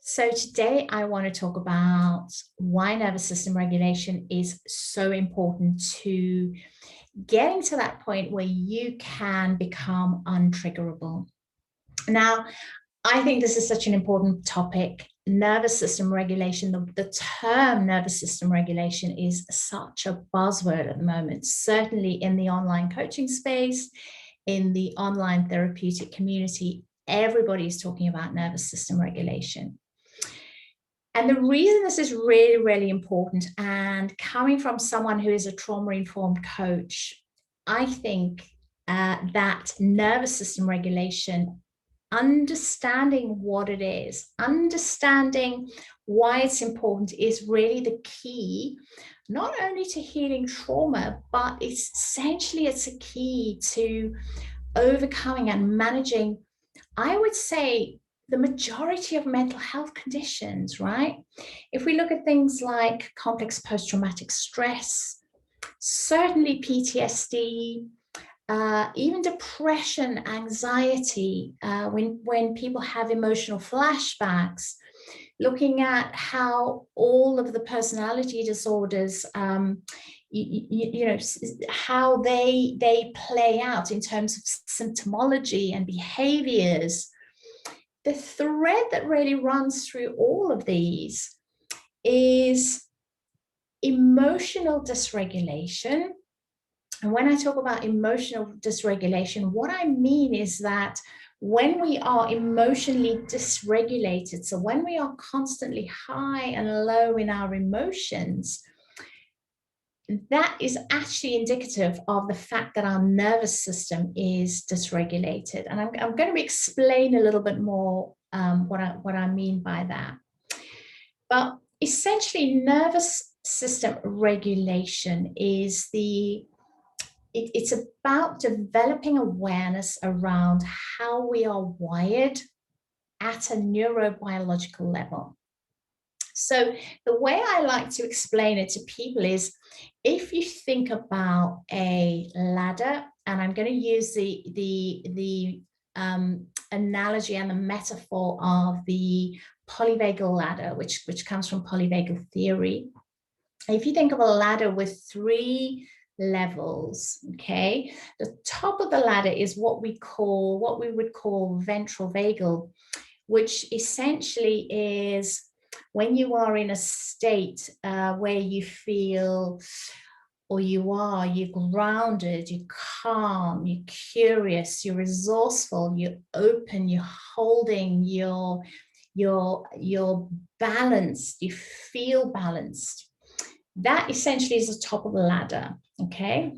So today I want to talk about why nervous system regulation is so important to getting to that point where you can become untriggerable. Now, I think this is such an important topic. Nervous system regulation, the term nervous system regulation is such a buzzword at the moment, certainly in the online coaching space, in the online therapeutic community. Everybody's talking about nervous system regulation. And the reason this is really, really important, and coming from someone who is a trauma-informed coach, I think that nervous system regulation, understanding what it is, understanding why it's important is really the key, not only to healing trauma, but it's a key to overcoming and managing, I would say, the majority of mental health conditions, right? If we look at things like complex post-traumatic stress, certainly PTSD, even depression, anxiety, when people have emotional flashbacks, looking at how all of the personality disorders, how they play out in terms of symptomology and behaviors. The thread that really runs through all of these is emotional dysregulation. And when I talk about emotional dysregulation, what I mean is that when we are emotionally dysregulated, so when we are constantly high and low in our emotions, that is actually indicative of the fact that our nervous system is dysregulated. And I'm going to explain a little bit more what I mean by that. But essentially, nervous system regulation is it's about developing awareness around how we are wired at a neurobiological level. So the way I like to explain it to people is, if you think about a ladder, and I'm going to use the analogy and the metaphor of the polyvagal ladder, which comes from polyvagal theory. If you think of a ladder with 3 levels, okay, the top of the ladder is what we would call ventral vagal, which essentially is when you are in a state where you feel, or you're grounded, you're calm, you're curious, you're resourceful, you're open, you're holding, you're balanced, you feel balanced. That essentially is the top of the ladder, okay?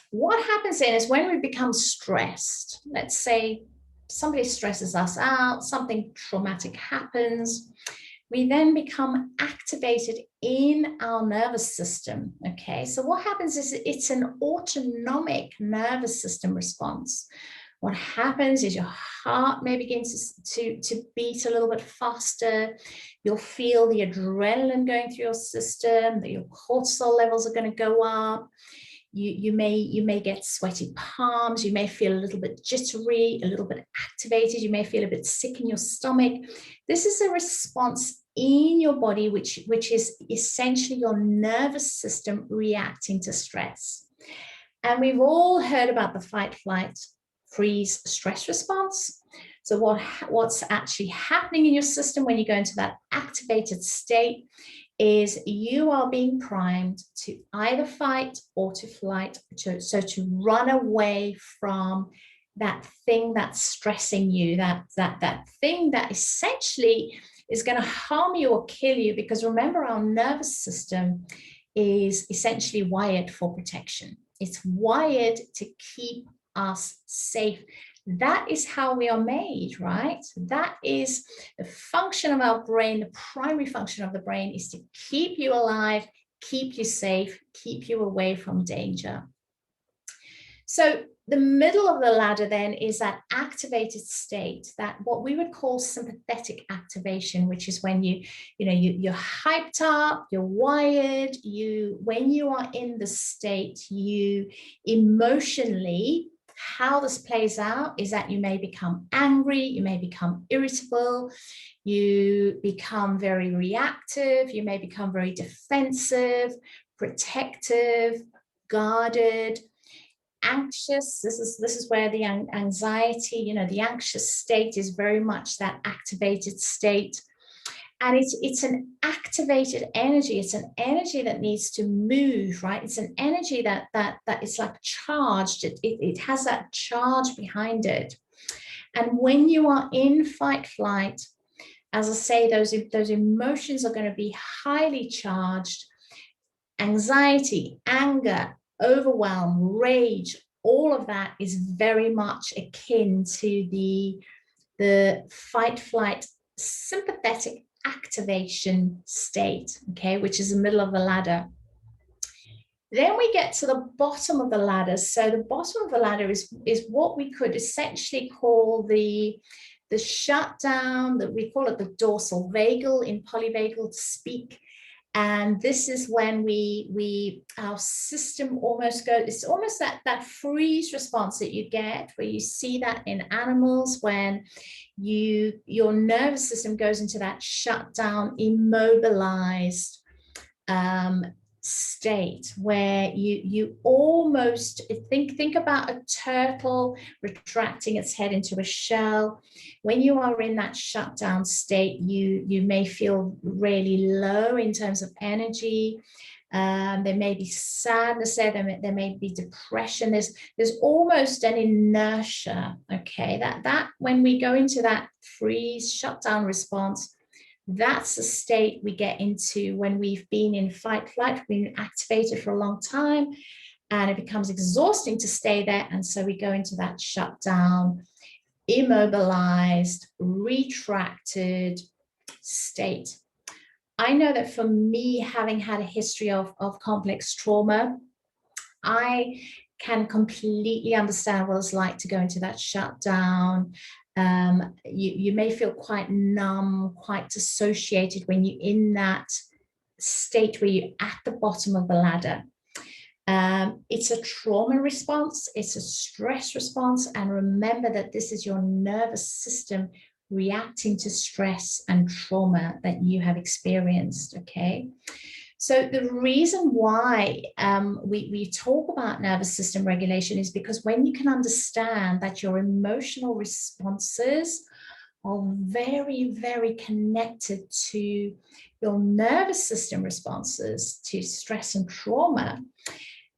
What happens then is when we become stressed, let's say somebody stresses us out, something traumatic happens, we then become activated in our nervous system, okay? So what happens is it's an autonomic nervous system response. What happens is your heart may begin to beat a little bit faster. You'll feel the adrenaline going through your system, that your cortisol levels are going to go up. You may get sweaty palms. You may feel a little bit jittery, a little bit activated. You may feel a bit sick in your stomach. This is a response in your body, which is essentially your nervous system reacting to stress. And we've all heard about the fight, flight, freeze, stress response. So what's actually happening in your system when you go into that activated state is you are being primed to either fight or to flight, so to run away from that thing that's stressing you, that thing that essentially is going to harm you or kill you. Because remember, our nervous system is essentially wired for protection. It's wired to keep us safe. That is how we are made, right? That is the function of our brain. The primary function of the brain is to keep you alive, keep you safe, keep you away from danger. So the middle of the ladder then is that activated state, that what we would call sympathetic activation, which is when you're hyped up, you're wired, when you are in the state, you emotionally how this plays out is that you may become angry, you may become irritable, you become very reactive, you may become very defensive, protective, guarded, anxious. This is where the anxiety, you know, the anxious state is very much that activated state. And it's an activated energy. It's an energy that needs to move, right? It's an energy that it's like charged. It has that charge behind it. And when you are in fight flight, as I say, those emotions are going to be highly charged. Anxiety, anger, overwhelm, rage, all of that is very much akin to the fight flight sympathetic activation state, okay, which is the middle of the ladder. Then we get to the bottom of the ladder. So the bottom of the ladder is what we could essentially call the shutdown, that we call it the dorsal vagal in polyvagal speak. And this is when our system almost goes, it's almost that freeze response that you get, where you see that in animals when your nervous system goes into that shutdown, immobilized state, where you almost think about a turtle retracting its head into a shell. When you are in that shutdown state, you may feel really low in terms of energy. There may be sadness there may be depression. There's almost an inertia, okay, that when we go into that freeze shutdown response, that's the state we get into when we've been in fight flight, been activated for a long time, and it becomes exhausting to stay there. And so we go into that shutdown, immobilized, retracted state. I know that for me, having had a history of complex trauma, I can completely understand what it's like to go into that shutdown. You may feel quite numb, quite dissociated when you're in that state where you're at the bottom of the ladder. It's a trauma response, it's a stress response, and remember that this is your nervous system reacting to stress and trauma that you have experienced, okay? So the reason why we talk about nervous system regulation is because when you can understand that your emotional responses are very, very connected to your nervous system responses to stress and trauma,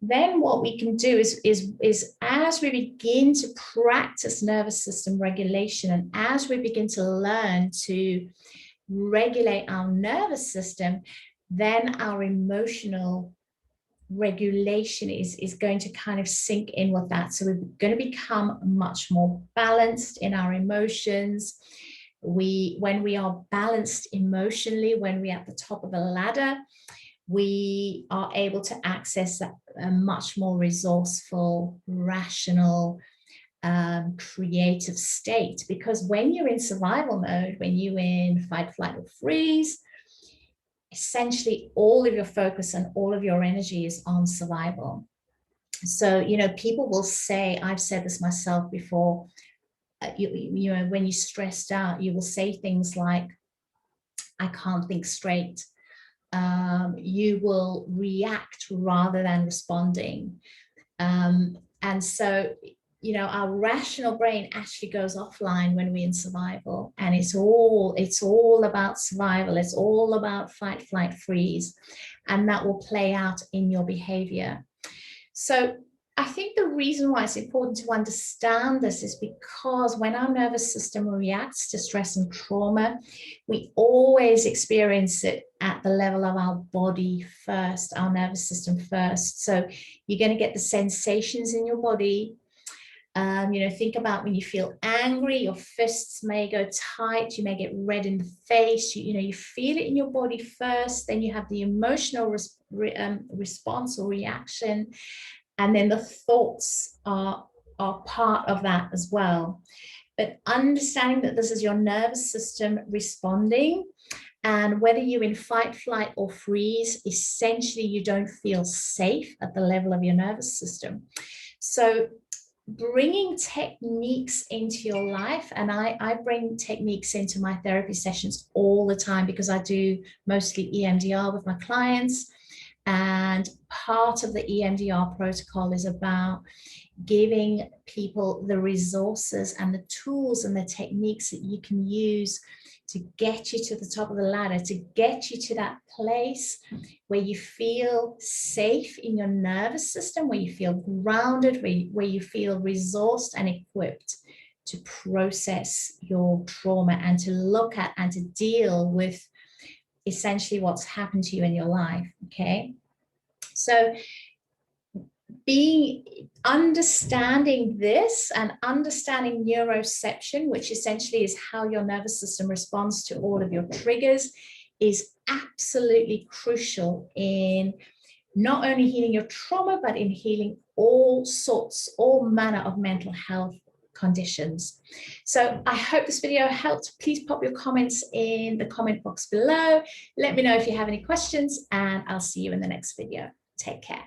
then what we can do is as we begin to practice nervous system regulation, and as we begin to learn to regulate our nervous system, then our emotional regulation is going to kind of sink in with that. So we're going to become much more balanced in our emotions. When we are balanced emotionally, when we're at the top of the ladder, we are able to access a much more resourceful, rational, creative state. Because when you're in survival mode, when you're in fight, flight, or freeze, essentially all of your focus and all of your energy is on survival. So, you know, people will say, I've said this myself before, you know, when you're stressed out, you will say things like, I can't think straight. You will react rather than responding. And so, you know, our rational brain actually goes offline when we're in survival, and it's all about survival. It's all about fight, flight, freeze, and that will play out in your behavior. So I think the reason why it's important to understand this is because when our nervous system reacts to stress and trauma, we always experience it at the level of our body first, our nervous system first. So you're going to get the sensations in your body. You know, think about when you feel angry, your fists may go tight, you may get red in the face, you know, you feel it in your body first, then you have the emotional response or reaction, and then the thoughts are part of that as well. But understanding that this is your nervous system responding, and whether you're in fight, flight, or freeze, essentially you don't feel safe at the level of your nervous system. So bringing techniques into your life, and I bring techniques into my therapy sessions all the time because I do mostly EMDR with my clients, and part of the EMDR protocol is about giving people the resources and the tools and the techniques that you can use to get you to the top of the ladder, to get you to that place where you feel safe in your nervous system, where you feel grounded, where you feel resourced and equipped to process your trauma and to look at and to deal with essentially what's happened to you in your life. Okay. So understanding this and understanding neuroception, which essentially is how your nervous system responds to all of your triggers, is absolutely crucial in not only healing your trauma, but in healing all manner of mental health conditions. So I hope this video helped. Please pop your comments in the comment box below. Let me know if you have any questions, and I'll see you in the next video. Take care.